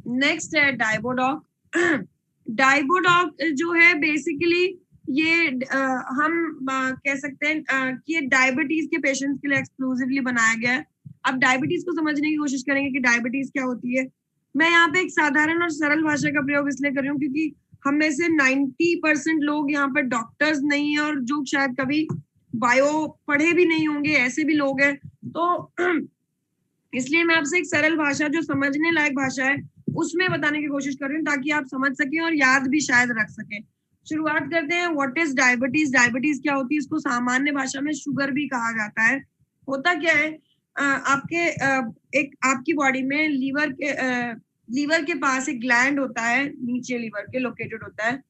Next है डाइबोडॉक। डाइबोडॉक जो है बेसिकली ये हम कह सकते हैं कि ये डायबिटीज के पेशेंट्स के लिए एक्सक्लूसिवली बनाया गया है। अब डायबिटीज को समझने की कोशिश करेंगे कि डायबिटीज क्या होती है। मैं यहाँ पे एक साधारण और सरल भाषा का प्रयोग इसलिए कर रही हूँ क्योंकि हम में से 90% लोग यहाँ पर डॉक्टर्स नहीं है, और जो शायद कभी बायो पढ़े भी नहीं होंगे ऐसे भी लोग हैं। तो इसलिए मैं आपसे एक सरल भाषा, जो समझने लायक भाषा है, उसमें बताने की कोशिश कर रही हूँ ताकि आप समझ सकें और याद भी शायद रख सकें। शुरुआत करते हैं। What is diabetes? डायबिटीज क्या होती है? इसको सामान्य भाषा में शुगर भी कहा जाता है। होता क्या है, आपकी बॉडी में लीवर के पास एक ग्लैंड होता है, नीचे लीवर के लोकेटेड होता है,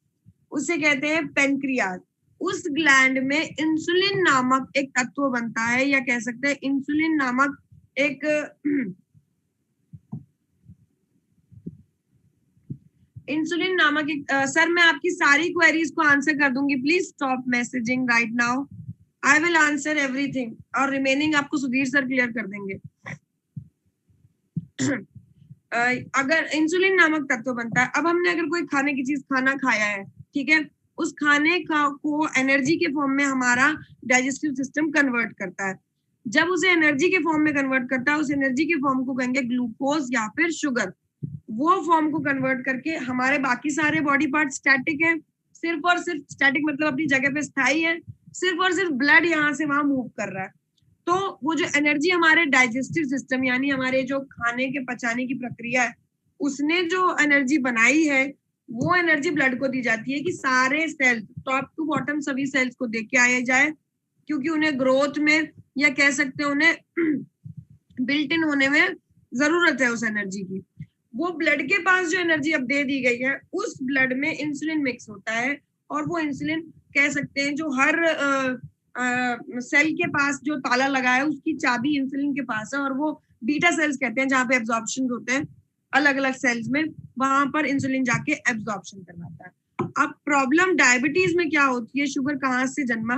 उसे कहते हैं पेनक्रियाज। उस ग्लैंड में इंसुलिन नामक एक तत्व बनता है, या कह सकते हैं इंसुलिन नामक एक इंसुलिन नामक एक सर मैं आपकी सारी क्वेरीज को आंसर कर दूंगी, please stop messaging right now, I will answer everything, और रिमेनिंग आपको सुधीर सर क्लियर कर देंगे। अगर इंसुलिन नामक तत्व बनता है, अब हमने अगर कोई खाने की चीज खाना खाया है, ठीक है, उस खाने को एनर्जी के फॉर्म में हमारा डाइजेस्टिव सिस्टम कन्वर्ट करता है। जब उसे एनर्जी के फॉर्म में कन्वर्ट करता है, उस एनर्जी के फॉर्म को कहेंगे ग्लूकोज या फिर शुगर। वो फॉर्म को कन्वर्ट करके हमारे बाकी सारे बॉडी पार्ट स्टैटिक है, सिर्फ और सिर्फ स्टैटिक मतलब अपनी जगह पे स्थायी है, सिर्फ और सिर्फ ब्लड यहाँ से वहां मूव कर रहा है। तो वो जो एनर्जी हमारे डाइजेस्टिव सिस्टम यानी हमारे जो खाने के पचाने की प्रक्रिया है, उसने जो एनर्जी बनाई है, वो एनर्जी ब्लड को दी जाती है कि सारे सेल्स टॉप टू बॉटम सभी सेल्स को देख के आया जाए, क्योंकि उन्हें ग्रोथ में, या कह सकते हैं उन्हें बिल्ट इन होने में जरूरत है उस एनर्जी की। वो ब्लड के पास जो एनर्जी अब दे दी गई है, उस ब्लड में इंसुलिन मिक्स होता है, और वो इंसुलिन कह सकते हैं जो हर सेल के पास जो ताला लगा है उसकी चाबी इंसुलिन के पास है, और वो बीटा सेल्स कहते हैं जहाँ पे एब्जॉर्प्शन होते हैं अलग अलग सेल्स में, वहां पर इंसुलिन जाके एब्जॉर्प्शन करवाता है। अब प्रॉब्लम डायबिटीज में क्या होती है, शुगर कहाँ से जन्मा?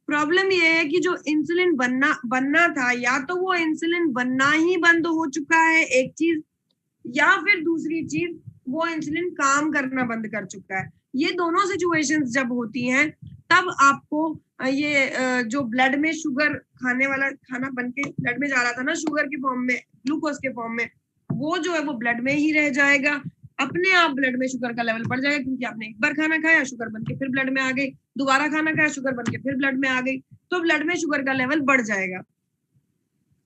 प्रॉब्लम ये है कि जो इंसुलिन बनना था, या तो वो इंसुलिन बनना ही बंद हो चुका है एक चीज, या फिर दूसरी चीज वो इंसुलिन काम करना बंद कर चुका है। ये दोनों सिचुएशंस जब होती हैं, तब आपको ये जो ब्लड में शुगर खाने वाला खाना बन के ब्लड में जा रहा था ना शुगर के फॉर्म में, ग्लूकोज के फॉर्म में, वो जो है वो ब्लड में ही रह जाएगा। अपने आप ब्लड में शुगर का लेवल बढ़ जाएगा, क्योंकि आपने एक बार खाना खाया, शुगर बन के फिर ब्लड में आ गई, दोबारा खाना खाया, शुगर बन के फिर ब्लड में आ गई, तो ब्लड में शुगर का लेवल बढ़ जाएगा।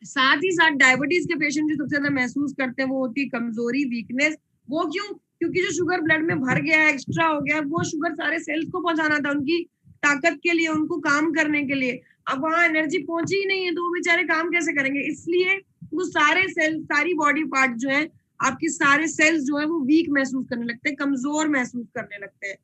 साथ ही साथ डायबिटीज के पेशेंट जो सबसे ज्यादा महसूस करते हैं वो होती है कमजोरी, वीकनेस। वो क्यों? क्योंकि जो शुगर ब्लड में भर गया है, एक्स्ट्रा हो गया है, वो शुगर सारे सेल्स को पहुंचाना था उनकी ताकत के लिए, उनको काम करने के लिए। अब वहां एनर्जी पहुंची ही नहीं है, तो वो बेचारे काम कैसे करेंगे? इसलिए वो सारे सेल, सारी बॉडी पार्ट जो है, आपके सारे सेल्स जो है वो वीक महसूस करने लगते हैं, कमजोर महसूस करने लगते हैं।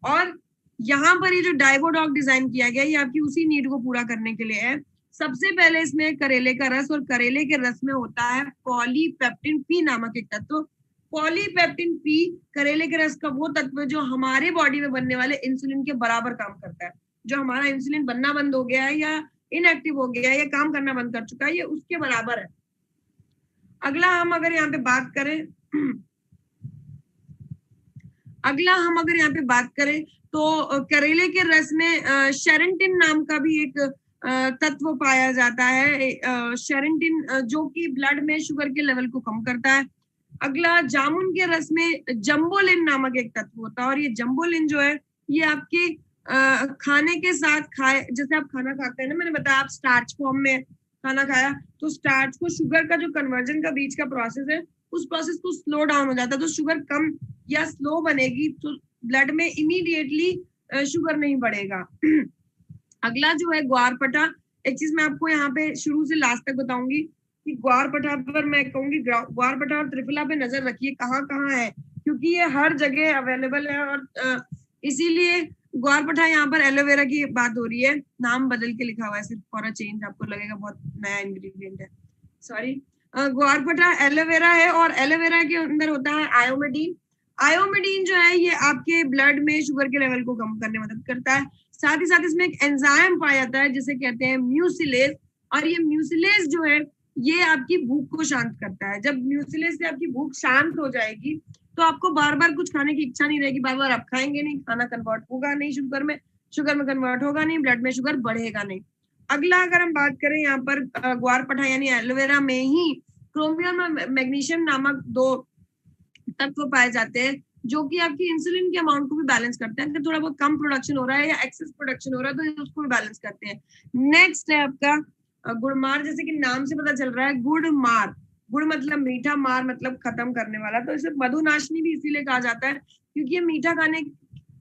और यहाँ पर ये जो डाइबोडॉक डिजाइन किया गया, ये आपकी उसी नीड को पूरा करने के लिए है। सबसे पहले इसमें करेले का रस, और करेले के रस में होता है पॉलीपेप्टिन पी नामक एक तत्व। पॉलीपेप्टिन पी करेले के रस का वो तत्व जो हमारे बॉडी में बनने वाले इंसुलिन के बराबर काम करता है। जो हमारा इंसुलिन बनना बंद हो गया है, या इनएक्टिव हो गया है, या काम करना बंद कर चुका है, ये उसके बराबर है। अगला हम अगर यहाँ पे बात करें, तो करेले के रस में शेरेंटिन नाम का भी एक तत्व पाया जाता है, शेरेंटिन, जो कि ब्लड में शुगर के लेवल को कम करता है। अगला, जामुन के रस में जम्बोलिन नामक एक तत्व होता है, और ये जम्बोलिन जो है, ये आपके खाने के साथ जैसे आप खाना खाते हैं ना, मैंने बताया आप स्टार्च फॉर्म में खाना खाया, तो स्टार्च को शुगर का जो कन्वर्जन का बीच का प्रोसेस है, उस प्रोसेस को स्लो डाउन हो जाता है, तो शुगर कम या स्लो बनेगी, तो ब्लड में इमीडिएटली शुगर नहीं बढ़ेगा। अगला जो है ग्वारपठा। एक चीज मैं आपको यहाँ पे शुरू से लास्ट तक बताऊंगी कि ग्वारपठा पर मैं कहूंगी, ग्वारपठा और त्रिफला पे नजर रखिए कहाँ कहाँ है, क्योंकि ये हर जगह अवेलेबल है, और इसीलिए ग्वारपठा, यहाँ पर एलोवेरा की बात हो रही है, नाम बदल के लिखा हुआ है सिर्फ फॉर अ चेंज, आपको लगेगा बहुत नया इंग्रेडिएंट है, सॉरी। ग्वारपठा एलोवेरा है, और एलोवेरा के अंदर होता है आयोमेडिन। आयोमेडिन जो है, ये आपके ब्लड में शुगर के लेवल को कम करने में मदद करता है। साथ ही साथ इसमें एक एंजाइम पाया जाता है जिसे कहते हैं म्यूसिलेज, और ये म्यूसिलेज जो है, ये आपकी भूख को शांत करता है। जब म्यूसिलेज से आपकी भूख शांत हो जाएगी तो आपको बार बार कुछ खाने की इच्छा नहीं रहेगी, बार बार आप खाएंगे नहीं, खाना कन्वर्ट होगा नहीं शुगर में कन्वर्ट होगा नहीं, ब्लड में शुगर बढ़ेगा नहीं। अगला अगर हम बात करें यहाँ पर ग्वारपाठा यानी एलोवेरा में ही क्रोमियम और मैग्नीशियम नामक 2 तत्व पाए जाते हैं जो कि आपकी इंसुलिन के अमाउंट को भी बैलेंस करते हैं। अगर थोड़ा बहुत कम प्रोडक्शन हो रहा है या एक्सेस प्रोडक्शन हो रहा है तो उसको भी बैलेंस करते हैं। नेक्स्ट है आपका गुड़मार, जैसे कि नाम से पता चल रहा है गुड़मार, गुड़ मतलब मीठा, मार मतलब खत्म करने वाला, तो इसे मधुनाशनी भी इसीलिए कहा जाता है क्योंकि ये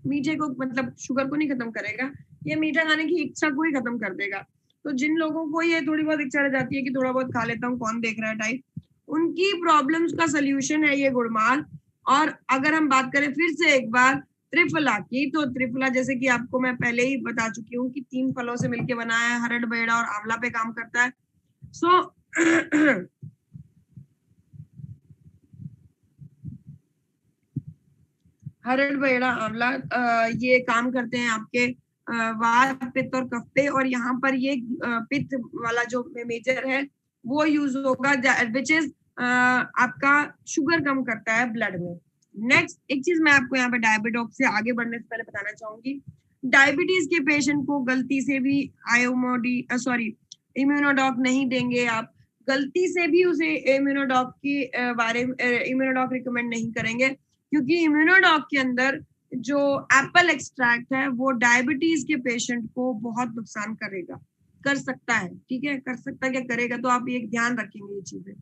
मीठे को मतलब शुगर को नहीं खत्म करेगा, ये मीठा खाने की इच्छा को ही खत्म कर देगा। तो जिन लोगों को ये थोड़ी बहुत इच्छा रह जाती है कि थोड़ा बहुत खा लेता हूँ, कौन देख रहा है टाइप, उनकी प्रॉब्लम्स का सोल्यूशन है ये गुड़माल। और अगर हम बात करें फिर से एक बार त्रिफला की, तो त्रिफला जैसे कि आपको मैं पहले ही बता चुकी हूँ कि 3 फलों से मिलकर बना है, हरड़, बेड़ा और आंवला पे काम करता है। सो हरड़, बेड़ा, आंवला ये काम करते हैं आपके वात, पित्त और कफ पे, और यहाँ पर ये पित्त वाला जो मेजर है वो यूज होगा विच इज आपका शुगर कम करता है ब्लड में। नेक्स्ट एक चीज मैं आपको यहाँ पे डायबिटॉक से आगे बढ़ने से पहले बताना चाहूंगी, डायबिटीज के पेशेंट को गलती से भी इम्यूनोडॉक नहीं देंगे आप, गलती से भी उसे इम्यूनोडॉक के बारे में इम्यूनोडॉक रिकमेंड नहीं करेंगे क्योंकि इम्यूनोडॉक के अंदर जो एप्पल एक्सट्रैक्ट है वो डायबिटीज के पेशेंट को बहुत नुकसान कर सकता है। ठीक है, कर सकता है क्या करेगा, तो आप ये ध्यान रखेंगे ये चीजें।